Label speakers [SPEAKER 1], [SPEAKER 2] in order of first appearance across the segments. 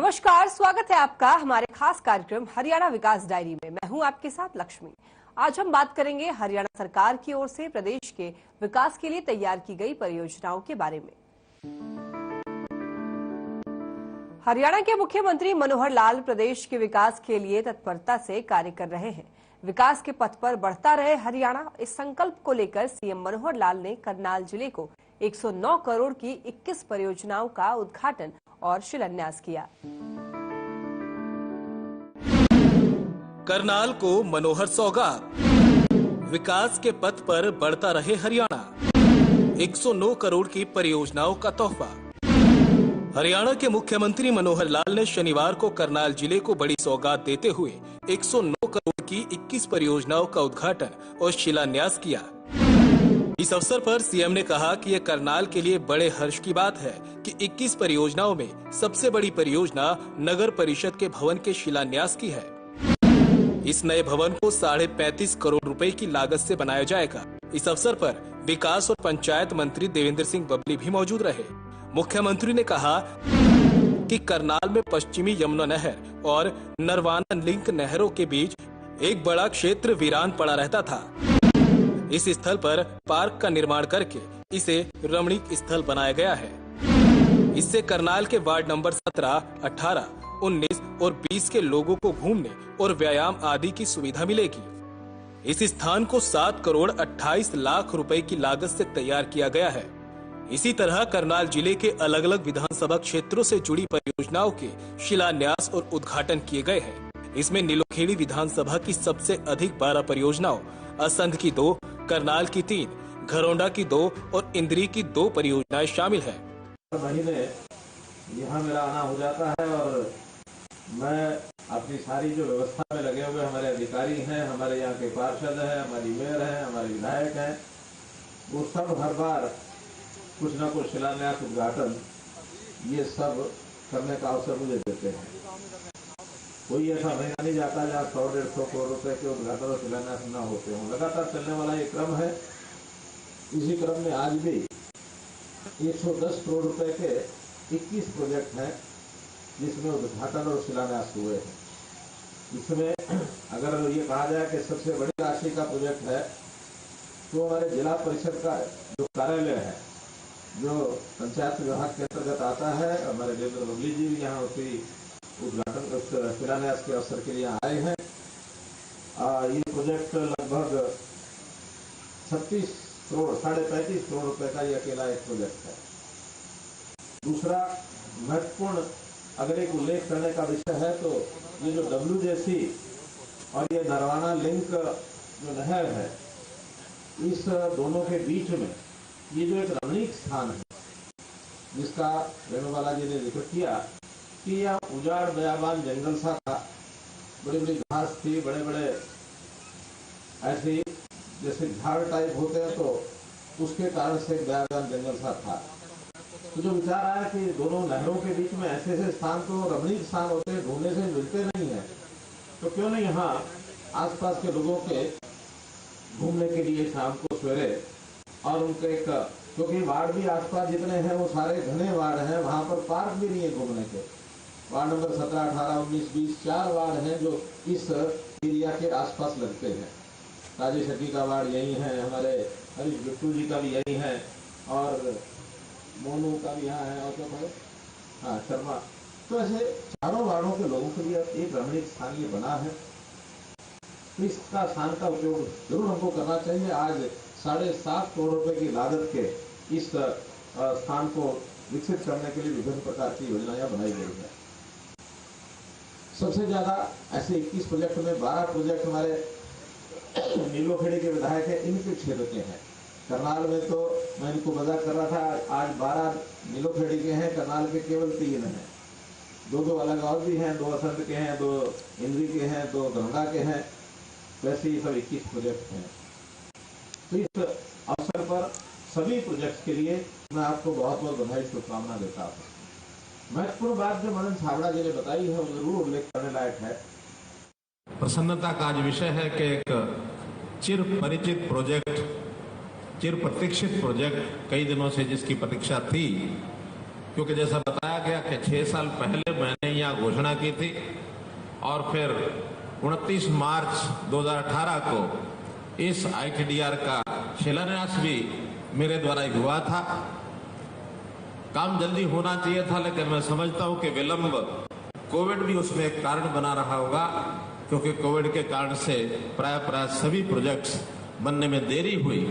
[SPEAKER 1] नमस्कार, स्वागत है आपका हमारे खास कार्यक्रम हरियाणा विकास डायरी में। मैं हूं आपके साथ लक्ष्मी। आज हम बात करेंगे हरियाणा सरकार की ओर से प्रदेश के विकास के लिए तैयार की गई परियोजनाओं के बारे में। हरियाणा के मुख्यमंत्री मनोहर लाल प्रदेश के विकास के लिए तत्परता से कार्य कर रहे हैं। विकास के पथ पर बढ़ता रहे हरियाणा, इस संकल्प को लेकर सीएम मनोहर लाल ने करनाल जिले को 109 करोड़ की 21 परियोजनाओं का उद्घाटन और शिलान्यास किया।
[SPEAKER 2] करनाल को मनोहर सौगात, विकास के पथ पर बढ़ता रहे हरियाणा, 109 करोड़ की परियोजनाओं का तोहफा। हरियाणा के मुख्यमंत्री मनोहर लाल ने शनिवार को करनाल जिले को बड़ी सौगात देते हुए 109 करोड़ की 21 परियोजनाओं का उद्घाटन और शिलान्यास किया। इस अवसर पर सीएम ने कहा कि यह करनाल के लिए बड़े हर्ष की बात है कि 21 परियोजनाओं में सबसे बड़ी परियोजना नगर परिषद के भवन के शिलान्यास की है। इस नए भवन को 35.5 करोड़ रुपए की लागत से बनाया जाएगा। इस अवसर पर विकास और पंचायत मंत्री देवेंद्र सिंह बबली भी मौजूद रहे। मुख्यमंत्री ने कहा कि करनाल में पश्चिमी यमुना नहर और नरवाना लिंक नहरों के बीच एक बड़ा क्षेत्र वीरान पड़ा रहता था। इस स्थल पर पार्क का निर्माण करके इसे रमणीक स्थल बनाया गया है। इससे करनाल के वार्ड नंबर 17, 18, 19 और 20 के लोगों को घूमने और व्यायाम आदि की सुविधा मिलेगी। इस स्थान को 7 करोड़ 28 लाख रुपए की लागत से तैयार किया गया है। इसी तरह करनाल जिले के अलग अलग विधानसभा क्षेत्रों से जुड़ी परियोजनाओं के शिलान्यास और उद्घाटन किए गए हैं। इसमें नीलोखेड़ी विधानसभा की सबसे अधिक 12 परियोजनाओं, असंध की 2, करनाल की 3, घरोंडा की 2 और इंद्री की 2 परियोजनाएं शामिल है।
[SPEAKER 3] महीने यहाँ मेरा आना हो जाता है और मैं अपनी सारी जो व्यवस्था में लगे हुए हमारे अधिकारी हैं, हमारे यहाँ के पार्षद हैं, हमारी मेयर हैं, हमारे विधायक हैं, वो सब हर बार कुछ न कुछ शिलान्यास, उद्घाटन ये सब करने का अवसर मुझे देते हैं। कोई ऐसा महीना नहीं जाता जहाँ 100-150 करोड़ रुपए के उद्घाटन और शिलान्यास न होते हों। लगातार चलने वाला ये क्रम है। इसी क्रम में आज भी 110 करोड़ रुपए के 21 प्रोजेक्ट हैं जिसमें उद्घाटन और शिलान्यास हुए हैं। इसमें अगर ये कहा जाए कि सबसे बड़ी राशि का प्रोजेक्ट है तो हमारे जिला परिषद का जो कार्यालय है, जो पंचायत विभाग के अंतर्गत आता है, हमारे देवेंद्र बबली जी भी यहाँ उसी उद्घाटन शिलान्यास के अवसर के लिए आए हैं। ये प्रोजेक्ट लगभग 36 करोड़ 35.5 करोड़ रुपए का ये अकेला एक प्रोजेक्ट है। दूसरा महत्वपूर्ण अगर एक उल्लेख करने का विषय है तो ये जो WJC और ये नरवाना लिंक जो नहर है, इस दोनों के बीच में ये जो एक रमणीक स्थान है जिसका वेणुबाला जी ने जिक्र किया कि यह उजाड़ बयाबान जंगल सा था, बड़ी बड़ी घास थी, बड़े बड़े ऐसे जैसे झाड़ टाइप होते हैं तो उसके कारण से बयाबान जंगल सा था। तो जो विचार आया कि दोनों नहरों के बीच में ऐसे ऐसे स्थान तो रमणीक स्थान होते हैं, ढूंढने से मिलते नहीं है, तो क्यों नहीं यहाँ आसपास के लोगों के घूमने के लिए शाम को सवेरे और उनके एक, क्योंकि वार्ड भी आसपास जितने हैं वो सारे घने वार्ड हैं, वहां पर पार्क भी नहीं है घूमने के। वार्ड नंबर 17, 18, 19, 20 4 वार्ड हैं जो इस एरिया के आसपास लगते हैं। राजेश शेट्टी का वार्ड यही है, हमारे हरीश बिट्टू जी का भी यही है और मोनू का भी यहाँ है और क्या भाई हाँ शर्मा। तो ऐसे चारों वार्डों के लोगों के लिए एक रमणीक स्थान ये बना है, तो इसका स्थान का उपयोग जरूर हमको करना चाहिए। आज 7.5 करोड़ रुपए की लागत के इस स्थान को विकसित करने के लिए विभिन्न प्रकार की योजनाएं बनाई गई है। सबसे ज्यादा ऐसे 21 प्रोजेक्ट में 12 प्रोजेक्ट हमारे नीलोखेड़ी के विधायक है, इनके क्षेत्र के हैं। करनाल में तो मैं इनको मजाक कर रहा था, आज 12 नीलोखेड़ी के हैं, करनाल के केवल 3 हैं। 2 अलग और भी हैं, 2 असंध के हैं, 2 इंद्री के हैं, 2 गंगा के हैं। वैसे ही सब 21 प्रोजेक्ट हैं। तो इस अवसर पर सभी प्रोजेक्ट के लिए मैं आपको बहुत बहुत बधाई, शुभकामना देता हूँ। महत्वपूर्ण बात जो मनन छाबड़ा जी ने बताई है वो जरूर उल्लेख करने लायक है।
[SPEAKER 4] प्रसन्नता का आज विषय है कि एक चिर परिचित प्रोजेक्ट, चिर प्रतीक्षित प्रोजेक्ट, कई दिनों से जिसकी प्रतीक्षा थी, क्योंकि जैसा बताया गया कि 6 साल पहले मैंने यहाँ घोषणा की थी और फिर 29 मार्च 2018 को इस ITDR का शिलान्यास भी मेरे द्वारा ही हुआ था। काम जल्दी होना चाहिए था, लेकिन मैं समझता हूं कि विलंब कोविड भी उसमें एक कारण बना रहा होगा, क्योंकि कोविड के कारण से प्राय सभी प्रोजेक्ट्स बनने में देरी हुई,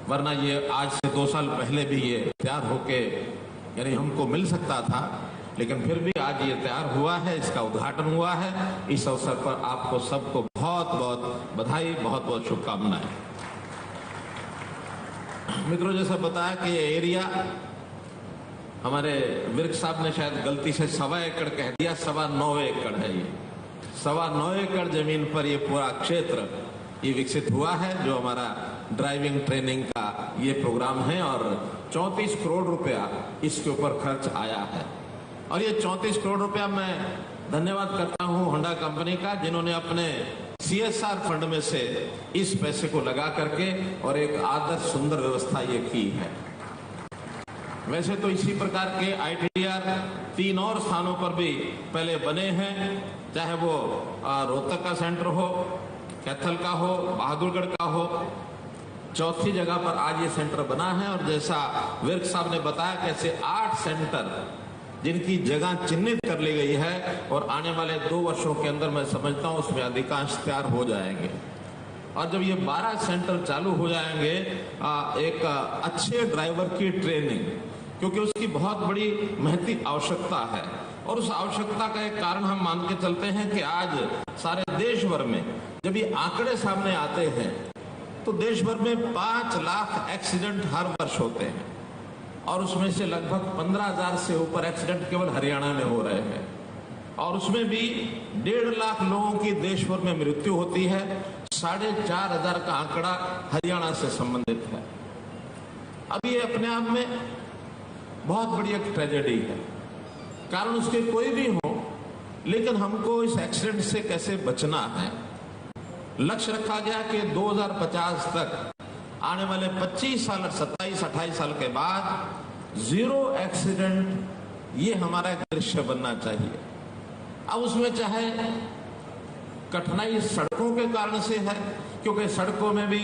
[SPEAKER 4] वरना ये आज से 2 साल पहले भी ये तैयार होके यानी हमको मिल सकता था। लेकिन फिर भी आज ये तैयार हुआ है, इसका उद्घाटन हुआ है। इस अवसर पर आपको सबको बहुत बहुत बधाई, बहुत बहुत शुभकामनाएं। मित्रों, जैसा बताया कि ये एरिया हमारे विर्क साहब ने शायद गलती से 1.25 एकड़ कह दिया, 9.25 एकड़ है। ये 9.25 एकड़ जमीन पर ये पूरा क्षेत्र ये विकसित हुआ है, जो हमारा ड्राइविंग ट्रेनिंग का ये प्रोग्राम है, और 34 करोड़ रुपया इसके ऊपर खर्च आया है। और ये 34 करोड़ रुपया मैं धन्यवाद करता हूं होंडा कंपनी का, जिन्होंने अपने CSR फंड में से इस पैसे को लगा करके और एक आदर्श सुंदर व्यवस्था ये की है। वैसे तो इसी प्रकार के ITDR 3 और स्थानों पर भी पहले बने हैं, चाहे वो रोहतक का सेंटर हो, कैथल का हो, बहादुरगढ़ का हो। चौथी जगह पर आज ये सेंटर बना है, और जैसा विर्क साहब ने बताया कि ऐसे 8 सेंटर जिनकी जगह चिन्हित कर ली गई है, और आने वाले 2 वर्षों के अंदर मैं समझता हूं उसमें अधिकांश तैयार हो जाएंगे। और जब ये 12 सेंटर चालू हो जाएंगे, एक अच्छे ड्राइवर की ट्रेनिंग, क्योंकि उसकी बहुत बड़ी महती आवश्यकता है, और उस आवश्यकता का एक कारण हम मान के चलते हैं कि आज सारे देश भर में जब ये आंकड़े सामने आते हैं तो देश भर में 5 लाख एक्सीडेंट हर वर्ष होते हैं, और उसमें से लगभग 15,000 से ऊपर एक्सीडेंट केवल हरियाणा में हो रहे हैं, और उसमें भी 1.5 लाख लोगों की देश भर में मृत्यु होती है। 4,500 का आंकड़ा हरियाणा से संबंधित है। अब ये अपने आप में बहुत बड़ी एक ट्रेजेडी है, कारण उसके कोई भी हो, लेकिन हमको इस एक्सीडेंट से कैसे बचना है। लक्ष्य रखा गया कि 2050 तक आने वाले 25 साल, 27-28 साल के बाद 0 एक्सीडेंट ये हमारा एक दृश्य बनना चाहिए। अब उसमें चाहे कठिनाई सड़कों के कारण से है, क्योंकि सड़कों में भी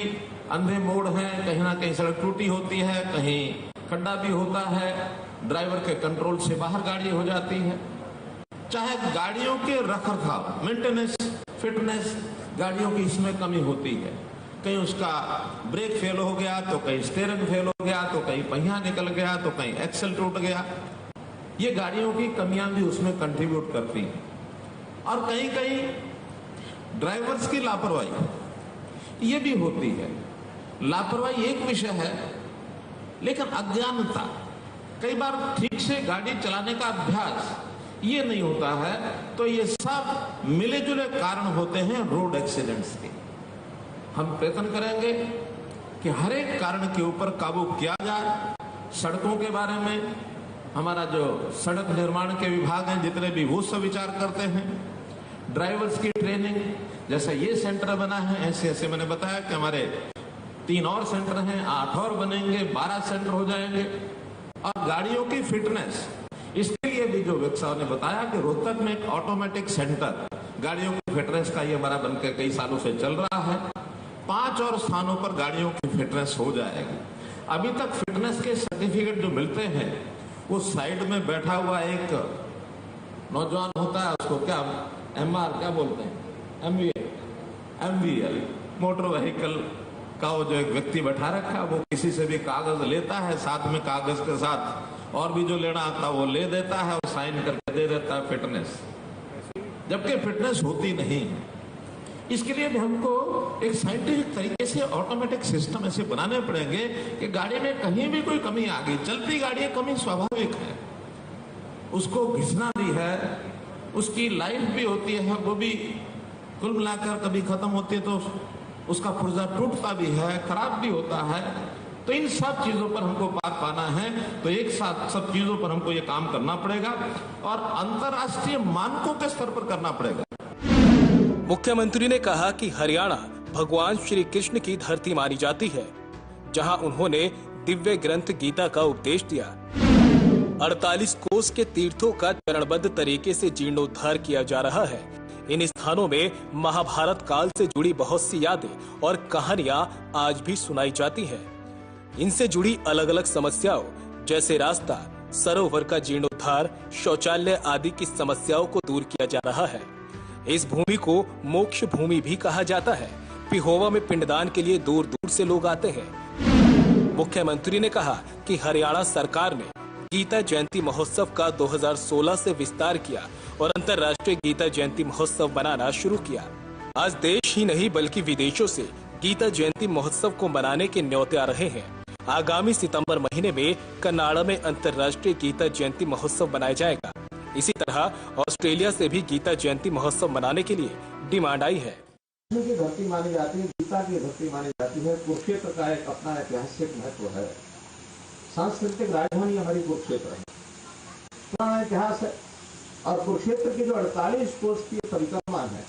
[SPEAKER 4] अंधे मोड़ हैं, कहीं ना कहीं सड़क टूटी होती है, कहीं खड्डा भी होता है, ड्राइवर के कंट्रोल से बाहर गाड़ी हो जाती है। चाहे गाड़ियों के रखरखाव, मेंटेनेंस, फिटनेस, गाड़ियों की इसमें कमी होती है। कहीं उसका ब्रेक फेल हो गया, तो कहीं स्टीयरिंग फेल हो गया, तो कहीं पहिया निकल गया, तो कहीं एक्सल टूट गया। ये गाड़ियों की कमियां भी उसमें कंट्रीब्यूट करती हैं। और कहीं कहीं ड्राइवर्स की लापरवाही ये भी होती है। लापरवाही एक विषय है, लेकिन अज्ञानता, कई बार ठीक से गाड़ी चलाने का अभ्यास ये नहीं होता है, तो ये सब मिले जुले कारण होते हैं रोड एक्सीडेंट्स के। हम प्रयत्न करेंगे कि हर एक कारण के ऊपर काबू किया जाए। सड़कों के बारे में हमारा जो सड़क निर्माण के विभाग हैं, जितने भी वो सब विचार करते हैं। ड्राइवर्स की ट्रेनिंग, जैसा ये सेंटर बना है, ऐसे ऐसे मैंने बताया कि हमारे 3 और सेंटर हैं, 8 और बनेंगे, 12 सेंटर हो जाएंगे। और गाड़ियों की फिटनेस, इसके लिए भी जो विर्क साहब ने बताया कि रोहतक में एक ऑटोमेटिक सेंटर गाड़ियों की फिटनेस का ये हमारा बनकर कई सालों से चल रहा है। 5 और स्थानों पर गाड़ियों की फिटनेस हो जाएगी। अभी तक फिटनेस के सर्टिफिकेट जो मिलते हैं, वो साइड में बैठा हुआ एक नौजवान होता है, उसको क्या MR क्या बोलते हैं, MVL, मोटर व्हीकल का वो जो एक व्यक्ति बैठा रखा, वो किसी से भी कागज लेता है, साथ में कागज के साथ और भी जो लेना आता वो ले देता है, और साइन करके दे देता है फिटनेस, जबकि फिटनेस होती नहीं है। इसके लिए भी हमको एक साइंटिफिक तरीके से ऑटोमेटिक सिस्टम ऐसे बनाने पड़ेंगे कि गाड़ी में कहीं भी कोई कमी आ गई, चलती गाड़ी कमी स्वाभाविक है, उसको घिसना भी है, उसकी लाइफ भी होती है, वो भी कुल मिलाकर कभी खत्म होती है तो उसका पुर्जा टूटता भी है, खराब भी होता है। तो इन सब चीजों पर हमको पार पाना है, तो एक साथ सब चीजों पर हमको ये काम करना पड़ेगा और अंतर्राष्ट्रीय मानकों के स्तर पर करना पड़ेगा।
[SPEAKER 2] मुख्यमंत्री ने कहा कि हरियाणा भगवान श्री कृष्ण की धरती मानी जाती है, जहां उन्होंने दिव्य ग्रंथ गीता का उपदेश दिया। 48 कोस के तीर्थों का चरणबद्ध तरीके से जीर्णोद्धार किया जा रहा है। इन स्थानों में महाभारत काल से जुड़ी बहुत सी यादें और कहानियां आज भी सुनाई जाती हैं। इनसे जुड़ी अलग अलग समस्याओं जैसे रास्ता, सरोवर का जीर्णोद्धार, शौचालय आदि की समस्याओं को दूर किया जा रहा है। इस भूमि को मोक्ष भूमि भी कहा जाता है। पिहोवा में पिंडदान के लिए दूर दूर से लोग आते हैं। मुख्यमंत्री ने कहा कि हरियाणा सरकार ने गीता जयंती महोत्सव का 2016 से विस्तार किया और अंतर्राष्ट्रीय गीता जयंती महोत्सव बनाना शुरू किया। आज देश ही नहीं बल्कि विदेशों से गीता जयंती महोत्सव को मनाने के न्योते आ रहे हैं। आगामी सितंबर महीने में कनाडा में अंतर्राष्ट्रीय गीता जयंती महोत्सव मनाया जाएगा। इसी तरह ऑस्ट्रेलिया से भी गीता जयंती महोत्सव मनाने के लिए डिमांड आई है।
[SPEAKER 3] की धरती मानी जाती है, गीता की धरती मानी जाती है। कुरुक्षेत्र का एक अपना ऐतिहासिक महत्व है। सांस्कृतिक राजधानी हमारी कुरुक्षेत्र है, पुराना इतिहास है। और कुरुक्षेत्र की जो 48 कोस की परिक्रमा है,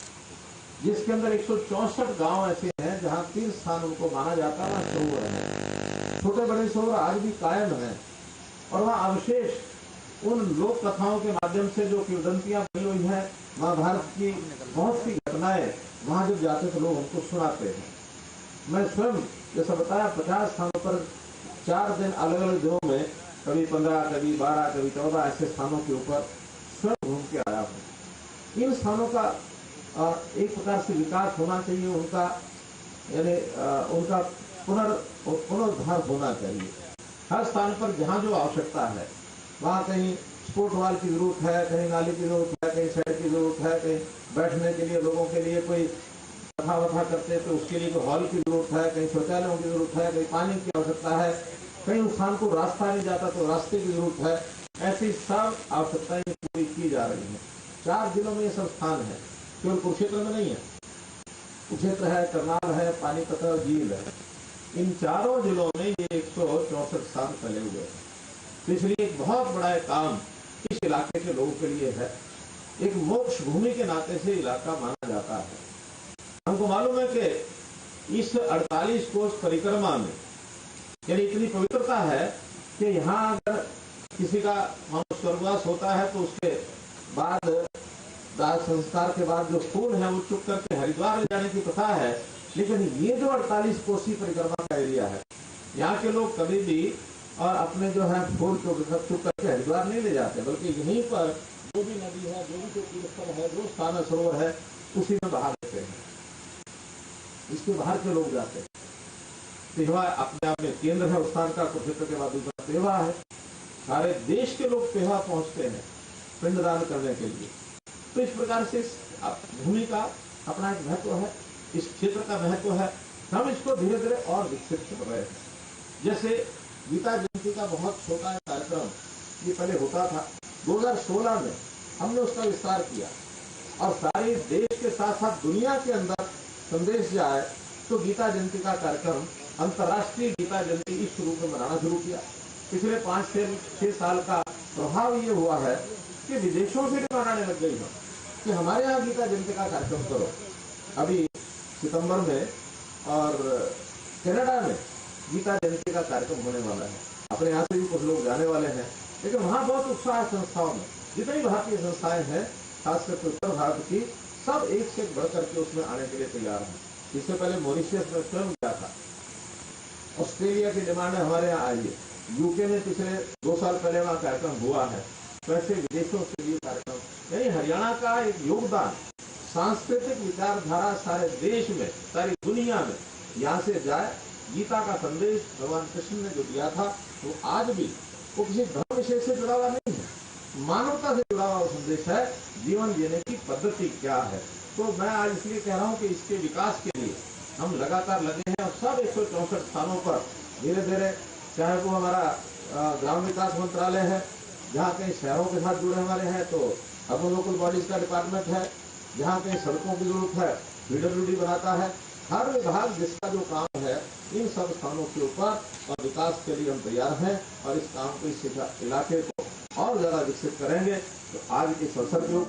[SPEAKER 3] जिसके अंदर 164 गांव ऐसे हैं जहां तीर्थ स्थान उनको माना जाता है, वहाँ सरोवर है, छोटे बड़े सरोवर आज भी कायम है। और वहाँ अवशेष उन लोक कथाओं के माध्यम से जो किंवदंतियां बनी हुई है, महाभारत की बहुत सी घटनाएं वहां जब जाते थे लोग हमको सुनाते हैं। मैं स्वयं जैसा बताया 50 स्थानों पर 4 दिन अलग अलग दिनों में, कभी 15, कभी 12, कभी 14 ऐसे स्थानों के ऊपर स्वयं घूम के आया हूँ। इन स्थानों का एक प्रकार से विकास होना चाहिए, उनका यानी उनका पुनरुद्धार होना चाहिए। हर स्थान पर जहाँ जो आवश्यकता है, वहाँ कहीं स्पोर्ट वाल की जरूरत है, कहीं नाली की जरूरत है, कहीं शेड की जरूरत है, कहीं बैठने के लिए लोगों के लिए कोई कथा वथा करते तो उसके लिए कोई हॉल की जरूरत है, कहीं शौचालयों की जरूरत है, कहीं पानी की आवश्यकता है, कहीं उस स्थान को रास्ता नहीं जाता तो रास्ते की जरूरत है। ऐसी सब आवश्यकताएं पूरी की जा रही है। 4 जिलों में ये सब स्थान है, केवल कुरुक्षेत्र में नहीं है। कुरुक्षेत्र है, करनाल है, पानीपत और झील है। इन चारों जिलों में ये 164 स्थान फैले हुए हैं। तो इसलिए एक बहुत बड़ा काम इस इलाके के लोगों के लिए है। एक मोक्ष भूमि के नाते से इलाका माना जाता है। हमको मालूम है कि इस 48 कोस परिक्रमा में यानी इतनी पवित्रता है कि यहाँ अगर किसी का स्वर्गवास होता है तो उसके बाद दाह संस्कार के बाद जो फूल है वो चुप करके हरिद्वार ले जाने की प्रथा है। लेकिन ये जो 48 कोसी परिक्रमा का एरिया है, यहाँ के लोग कभी भी और अपने जो है फूल को चुप करके हरिद्वार नहीं ले जाते, बल्कि यहीं पर जो भी नदी है, जो भी तीर्थस्थल है, जो स्थान सरोवर है, उसी में बहा देते हैं। इसके बाहर के लोग जाते हैं। पेहवा अपने आप में केंद्र है उस स्थान का, कुरुक्षेत्र के बाद दूसरा पेहवा है। सारे देश के लोग पेहवा पहुंचते हैं पिंडदान करने के लिए। तो इस प्रकार से इस भूमि का अपना एक महत्व है, इस क्षेत्र का महत्व है। हम इसको धीरे धीरे और विकसित कर रहे हैं। जैसे गीता जयंती का बहुत छोटा कार्यक्रम ये पहले होता था, 2016 में हमने उसका विस्तार किया और सारे देश के साथ साथ दुनिया के अंदर संदेश जाए तो गीता जयंती का कार्यक्रम अंतर्राष्ट्रीय गीता जयंती इस रूप में मनाना शुरू किया। पिछले 5 से 6 साल का प्रभाव ये हुआ है कि विदेशों से भी मनाने लग गई है कि हमारे यहाँ गीता जयंती का कार्यक्रम करो। अभी सितंबर में और कनाडा में गीता जयंती का कार्यक्रम होने वाला है। अपने यहाँ से भी कुछ लोग जाने वाले हैं, लेकिन वहाँ बहुत उत्साह है संस्थाओं में। जितनी भारतीय संस्थाएं हैं, खासकर उत्तर भारत की, सब एक से बढ़ करके उसमें आने के लिए तैयार हैं। इससे पहले मॉरिशस में स्वयं गया था। ऑस्ट्रेलिया की डिमांड हमारे यहाँ आई है। यूके में पिछले 2 साल पहले वहाँ कार्यक्रम हुआ है। वैसे विदेशों से भी कार्यक्रम, यानी हरियाणा का एक योगदान सांस्कृतिक विचारधारा सारे देश में, सारी दुनिया में यहाँ से जाए। गीता का संदेश भगवान कृष्ण ने जो दिया था वो आज भी वो किसी धर्म विशेष से जुड़ा हुआ नहीं है, मानवता से जुड़ा हुआ संदेश है। जीवन जीने की पद्धति क्या है। तो मैं आज इसलिए कह रहा हूँ कि इसके विकास के लिए हम लगातार लगे हैं और सब 164 स्थानों पर धीरे धीरे, चाहे वो हमारा ग्राम विकास मंत्रालय है, जहाँ कहीं शहरों के साथ जुड़े हमारे हैं, तो अर्बन लोकल बॉडीज का डिपार्टमेंट है, जहाँ कहीं सड़कों की जरूरत है PWD बनाता है। हर विभाग जिसका जो काम है, इन सब स्थानों के ऊपर और विकास के लिए हम तैयार हैं और इस काम को, इस इलाके को और ज्यादा विकसित करेंगे। तो आज इस अवसर को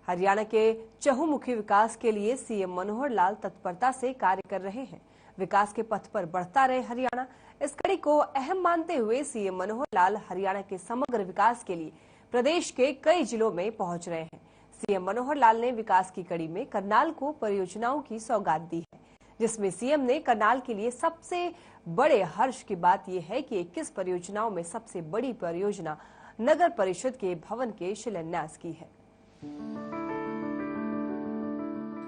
[SPEAKER 1] हरियाणा के चहुमुखी विकास के लिए सीएम मनोहर लाल तत्परता से कार्य कर रहे हैं। विकास के पथ पर बढ़ता रहे हरियाणा, इस कड़ी को अहम मानते हुए सीएम मनोहर लाल हरियाणा के समग्र विकास के लिए प्रदेश के कई जिलों में पहुंच रहे हैं। सीएम मनोहर लाल ने विकास की कड़ी में करनाल को परियोजनाओं की सौगात दी है, जिसमें सीएम ने करनाल के लिए सबसे बड़े हर्ष की बात यह है कि 21 परियोजनाओं में सबसे बड़ी परियोजना नगर परिषद के भवन के शिलान्यास की है।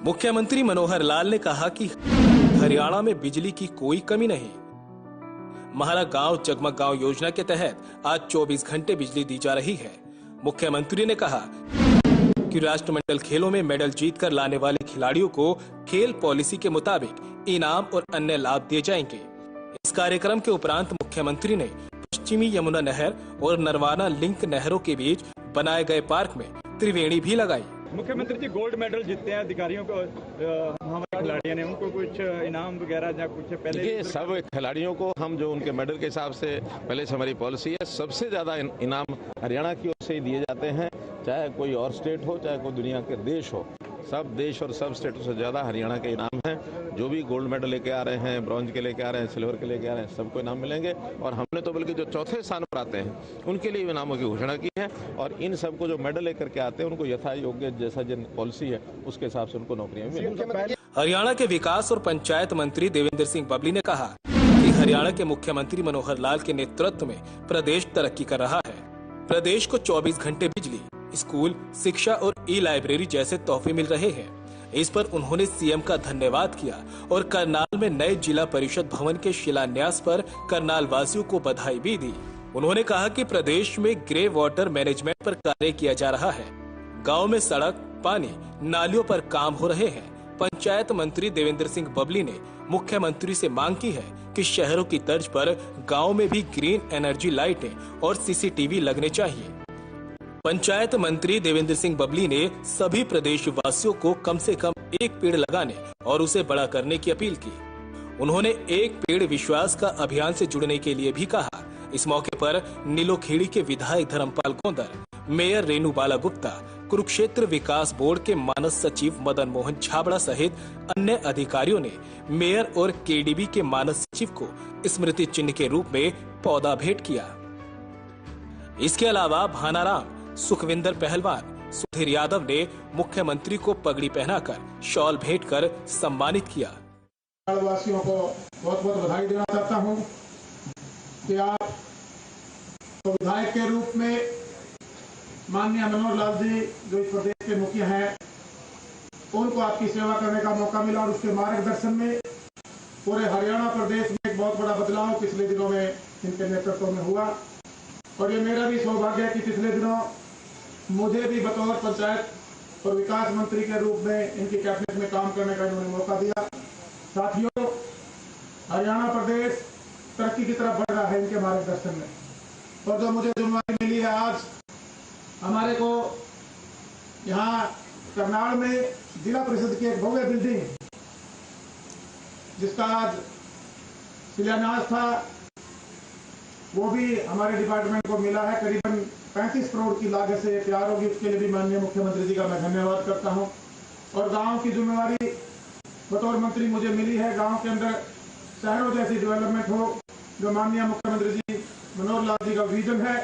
[SPEAKER 2] मुख्यमंत्री मनोहर लाल ने कहा कि हरियाणा में बिजली की कोई कमी नहीं। हमारा गांव जगमग गांव योजना के तहत आज 24 घंटे बिजली दी जा रही है। मुख्यमंत्री ने कहा कि राष्ट्रमंडल खेलों में मेडल जीतकर लाने वाले खिलाड़ियों को खेल पॉलिसी के मुताबिक इनाम और अन्य लाभ दिए जाएंगे। इस कार्यक्रम के उपरांत मुख्यमंत्री ने पश्चिमी यमुना नहर और नरवाना लिंक नहरों के बीच बनाए गए पार्क में त्रिवेणी भी लगाई।
[SPEAKER 5] मुख्यमंत्री जी गोल्ड मेडल जीतते हैं अधिकारियों को, हमारे खिलाड़ियों ने उनको कुछ इनाम वगैरह या कुछ पहले?
[SPEAKER 6] देखिए, सब खिलाड़ियों को हम जो उनके मेडल के हिसाब से पहले से हमारी पॉलिसी है, सबसे ज्यादा इनाम हरियाणा की ओर से ही दिए जाते हैं, चाहे कोई और स्टेट हो, चाहे कोई दुनिया के देश हो। सब देश और सब स्टेटों से ज्यादा हरियाणा के इनाम हैं। जो भी गोल्ड मेडल लेके आ रहे हैं, ब्रॉन्ज के लेके आ रहे हैं, सिल्वर के लेके आ रहे हैं, सबको इनाम मिलेंगे। और हमने तो बल्कि जो चौथे स्थान पर आते हैं उनके लिए इनामों की घोषणा की है। और इन सबको जो मेडल लेकर के आते हैं उनको यथा योग्य जैसा जिन पॉलिसी है उसके हिसाब से उनको नौकरियां मिलेंगी।
[SPEAKER 2] हरियाणा के विकास और पंचायत मंत्री देवेंद्र सिंह बबली ने कहा कि हरियाणा के मुख्यमंत्री मनोहर लाल के नेतृत्व में प्रदेश तरक्की कर रहा है। प्रदेश को 24 घंटे बिजली, स्कूल, शिक्षा और ई-लाइब्रेरी जैसे तोहफे मिल रहे हैं। इस पर उन्होंने सीएम का धन्यवाद किया और करनाल में नए जिला परिषद भवन के शिलान्यास पर करनाल वासियों को बधाई भी दी। उन्होंने कहा कि प्रदेश में ग्रे वाटर मैनेजमेंट पर कार्य किया जा रहा है। गांव में सड़क, पानी, नालियों पर काम हो रहे हैं। पंचायत मंत्री देवेंद्र सिंह बबली ने मुख्यमंत्री से मांग की है कि शहरों की तर्ज पर गांव में भी ग्रीन एनर्जी लाइटें और सीसीटीवी लगने चाहिए। पंचायत मंत्री देवेंद्र सिंह बबली ने सभी प्रदेश वासियों को कम से कम एक पेड़ लगाने और उसे बड़ा करने की अपील की। उन्होंने एक पेड़ विश्वास का अभियान से जुड़ने के लिए भी कहा। इस मौके पर नीलोखेड़ी के विधायक धर्मपाल गोंदर, मेयर रेणु बाला गुप्ता, कुरुक्षेत्र विकास बोर्ड के मानस सचिव मदन मोहन छाबड़ा सहित अन्य अधिकारियों ने मेयर और केडीबी के मानस सचिव को स्मृति चिन्ह के रूप में पौधा भेंट किया। इसके अलावा भानाराम, सुखविंदर पहलवान, सुधीर यादव ने मुख्यमंत्री को पगड़ी पहनाकर शॉल भेंट कर सम्मानित किया।
[SPEAKER 7] वासियों को बहुत बहुत बधाई देना चाहता हूं कि आप तो विधायक के रूप में माननीय मनोहर लाल जी जो इस प्रदेश के मुखिया हैं, उनको आपकी सेवा करने का मौका मिला और उसके मार्गदर्शन में पूरे हरियाणा प्रदेश में एक बहुत बड़ा बदलाव पिछले दिनों में इनके नेतृत्व में हुआ। और ये मेरा भी सौभाग्य है कि पिछले दिनों मुझे भी बतौर पंचायत और विकास मंत्री के रूप में इनकी कैबिनेट में काम करने का इन्होंने मौका दिया। साथियों, हरियाणा प्रदेश तरक्की की तरफ बढ़ रहा है इनके मार्गदर्शन में। और जो मुझे जिम्मेदारी मिली है, आज हमारे को यहाँ करनाल में जिला परिषद की एक भव्य बिल्डिंग जिसका आज शिलान्यास था, वो भी हमारे डिपार्टमेंट को मिला है। करीबन 35 करोड़ की लागत से तैयार होगी। उसके लिए भी माननीय मुख्यमंत्री जी का मैं धन्यवाद करता हूं। और गांव की जिम्मेवारी बतौर मंत्री मुझे मिली है। गांव के अंदर शहरों जैसी डेवलपमेंट हो, जो माननीय मुख्यमंत्री जी मनोहर लाल जी का विजन है,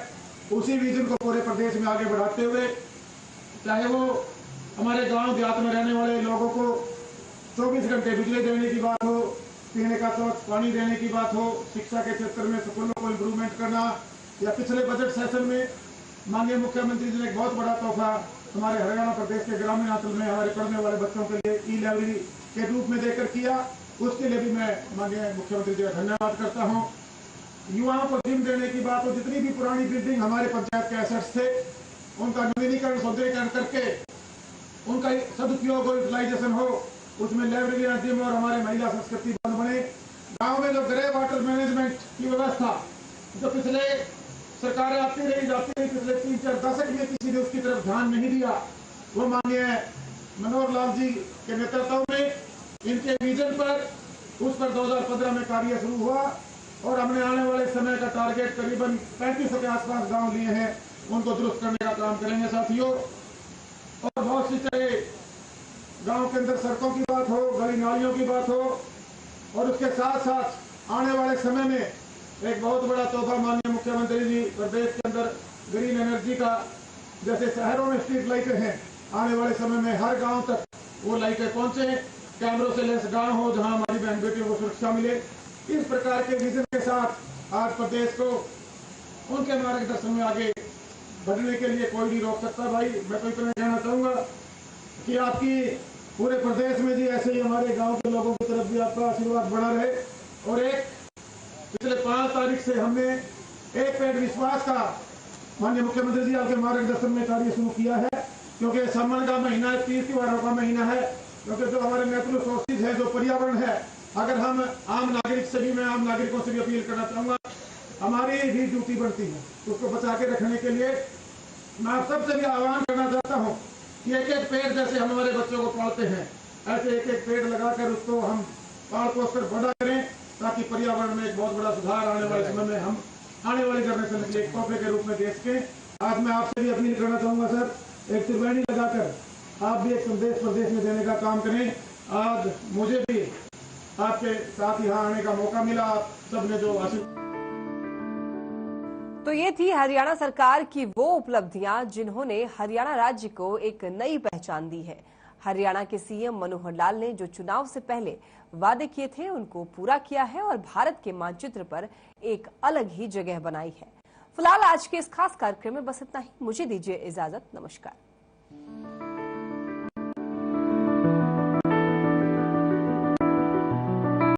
[SPEAKER 7] उसी विजन को पूरे प्रदेश में आगे बढ़ाते हुए, चाहे वो हमारे गांव देहात में रहने वाले लोगों को 24 घंटे बिजली देने की बात हो, पीने का स्वच्छ पानी देने की बात हो, शिक्षा के क्षेत्र में स्कूलों को इम्प्रूवमेंट करना, या पिछले बजट सेशन में माननीय मुख्यमंत्री जी ने एक बहुत बड़ा तोहफा हमारे हरियाणा प्रदेश के ग्रामीण अंचल में हमारे पढ़ने वाले बच्चों के लिए ई-लाइब्रेरी के रूप में देकर किया। उसके लिए भी मैं माननीय मुख्यमंत्री जी का धन्यवाद करता हूँ। युवाओं को जिम देने की बात हो, जितनी भी पुरानी बिल्डिंग हमारे पंचायत के एसेट्स थे, उनका नवीनीकरण, सौंदर्यीकरण करके उनका सदुपयोग और यूटिलाइजेशन हो, उसमें लाइब्रेरी, जिम और हमारे महिला संस्कृति भवन बने। गांव में जो ग्रे वाटर मैनेजमेंट की व्यवस्था जो पिछले सरकारें आती रही जाती रही, पिछले 3-4 दशक में किसी ने उसकी तरफ ध्यान नहीं दिया, वो माननीय मनोहर लाल जी के नेतृत्व में इनके विजन पर उस पर 2015 में कार्य शुरू हुआ और हमने आने वाले समय का टारगेट करीबन 3500 के आसपास गांव लिए हैं, उनको दुरुस्त करने का काम करेंगे साथियों। और बहुत सी चाहे गांव के अंदर सड़कों की बात हो, गली नालियों की बात हो, और उसके साथ साथ आने वाले समय में एक बहुत बड़ा तोहफा माननीय मुख्यमंत्री जी प्रदेश के अंदर ग्रीन एनर्जी का, जैसे शहरों में स्ट्रीट लाइटें हैं, आने वाले समय में हर गांव तक वो लाइटें पहुंचे, कैमरों से लेस गांव हो जहां हमारी बहन बेटियों को सुरक्षा मिले। इस प्रकार के विजन के साथ आज प्रदेश को उनके मार्गदर्शन में आगे बढ़ने के लिए कोई नहीं रोक सकता। भाई मैं तो इतना कहना चाहूंगा कि आपकी पूरे प्रदेश में जी ऐसे ही हमारे गांव के लोगों की तरफ भी आपका आशीर्वाद बना रहे। और एक पिछले 5 तारीख से हमने एक पेड़ विश्वास का माननीय मुख्यमंत्री जी आपके मार्गदर्शन में कार्य शुरू किया है, क्योंकि सावन का महीना है, 30 त्योहारों का महीना है, क्योंकि जो हमारे नेचुरल सोर्सेज है, जो पर्यावरण है, अगर हम आम नागरिक से भी, मैं आम नागरिकों से भी अपील करना चाहूंगा, हमारी भी ड्यूटी बनती है उसको बचा के रखने के लिए। मैं आप सबसे भी आह्वान करना चाहता हूँ कि एक एक पेड़ जैसे हम हमारे बच्चों को पालते हैं, ऐसे एक एक पेड़ लगाकर उसको हम पाल पोस कर बड़ा करें, ताकि पर्यावरण में एक बहुत बड़ा सुधार आने वाले समय में हम आने वाली जनरेशन के लिए एक तोहफे के रूप में दे सकें। आज मैं आपसे भी अपील करना चाहूंगा सर, एक त्रिवेणी लगाकर आप भी एक संदेश प्रदेश में देने का काम करें। आज मुझे भी आपके साथ यहाँ आने का मौका मिला, आप सबने जो आशीर्वाद।
[SPEAKER 1] तो ये थी हरियाणा सरकार की वो उपलब्धियां जिन्होंने हरियाणा राज्य को एक नई पहचान दी है। हरियाणा के सीएम मनोहर लाल ने जो चुनाव से पहले वादे किए थे उनको पूरा किया है और भारत के मानचित्र पर एक अलग ही जगह बनाई है। फिलहाल आज के इस खास कार्यक्रम में बस इतना ही। मुझे दीजिए इजाजत। नमस्कार।